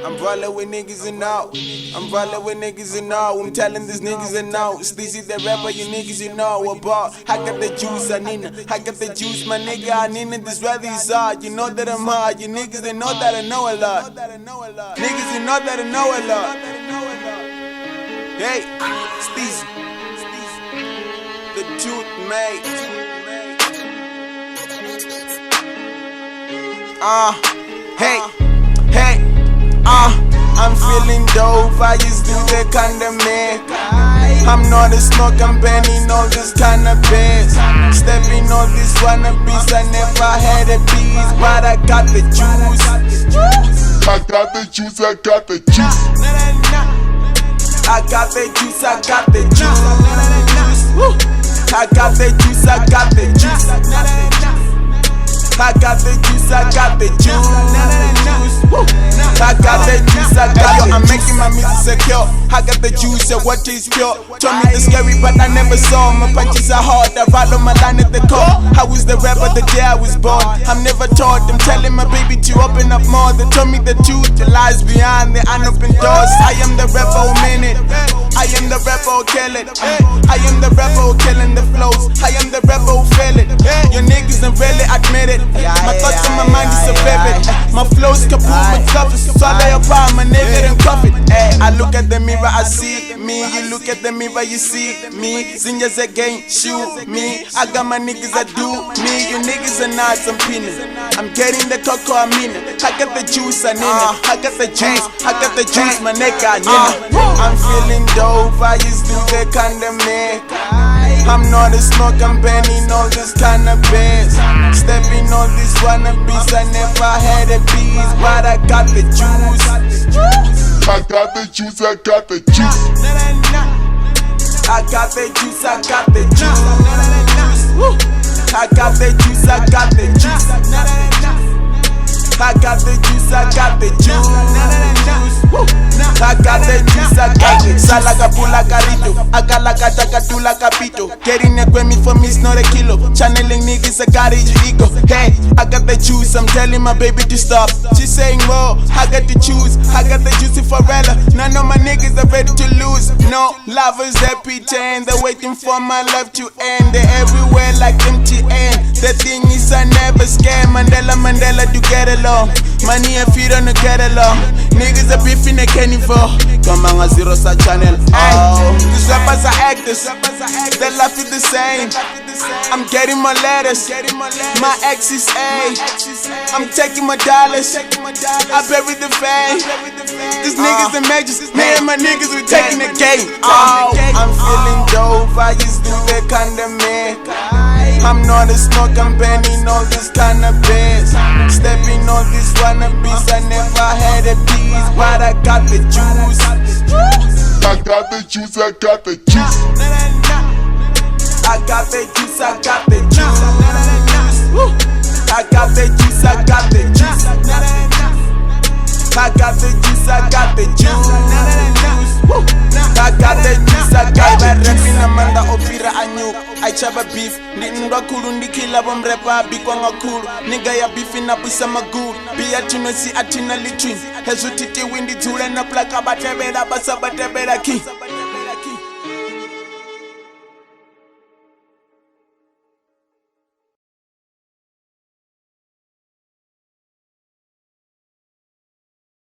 I'm rolling with niggas and all. I'm rolling with niggas and all. I'm telling these niggas and all. Sleazy the rapper, you niggas you know about. I got the juice, I need it. I got the juice, my nigga, I need it. This weather is hard. You know that I'm hard. You niggas, they know that I know a lot. Niggas, you know that I know a lot. Hey, Sleazy, the truth, mate. Hey, I'm feeling dope, I just do the kind of man. I'm not a smoke, I'm banning all this kind of bands. Stepping on this wannabes, I never had a piece, but I got the juice. I got the juice, I got the juice. I got the juice, I got the juice. I got the juice, I got the juice. I got the juice, I got the juice. I got the juice, I got the. I'm making my music secure. I got the juice, yeah, what is pure. Told me the scary, but I never saw. My punches are hard, I follow my line at the core. I was the rapper the day I was born. I'm never taught, I'm telling my baby to open up more. They told me the truth, the lies behind the unopened doors. I am the rapper who mean it. I am the rapper who kill it. I am the rapper who killing the flows. I am the rapper who feel it. Your niggas don't really admit it. My thoughts and my mind is so vivid. My flow's kaboom, my tough is swallow your power, my nigga done cuff it. I look at the mirror, I see me. You look at the mirror, you see me. Singers again, shoot me. I got my niggas that do me. You niggas are not some peanut. I'm getting the cocoa, I mean it. I got the juice, I need it. I got the juice, I got the juice, my nigga, I need it. I'm feeling dope, I just do the kind of man. I'm not a smoke, I'm banning all this kind of bands. Stepping on this wannabes, I never had a piece, but I got the juice. I got the juice, I got the juice. I got the juice, I got the juice. I got the juice, I got the juice. I got the juice, I got the juice. I got the juice, I got the juice. Salaga pula carito, akalaga takatula capito. Getting it with me for me is not a kilo. Channeling niggas, I got it, your ego. Hey, I got the juice, I'm telling my baby to stop. She's saying, whoa, I got the juice, I got the juicy Forella. None of my niggas are ready to lose. No, lovers that pretend, they're waiting for my love to end. They're everywhere like MTN. The thing is I never scare Mandela to get along. Money and feet on the get along. Niggas are beefing, they can't evolve. Come on, a zero star channel. Oh, these rappers are actors. Their life is the same. I'm getting my letters. My ex is A. I'm taking my dollars. I bury the fame. These niggas are majors. Me and my niggas, we taking the game. Oh, I'm feeling dope. I just do that kind of man. I'm not a smoke, I'm banning all this kind of bands. Stepping on this wannabes, I never had a piece, but I got the juice. I got the juice, I got the juice. I got the juice, I got the juice. I got the juice, I got the juice. I got the juice, I got the juice. I got the juice, I got the juice. Rapping Amanda Opira Anyu, I chaba beef. Nindwa kulu ndikila bomrepa bikwa ngakulu. Nigga ya beef inabwisa magulu. Biya tuno si atina litwin. Hezu titi windi tule na plaka batebera basa batebera ki.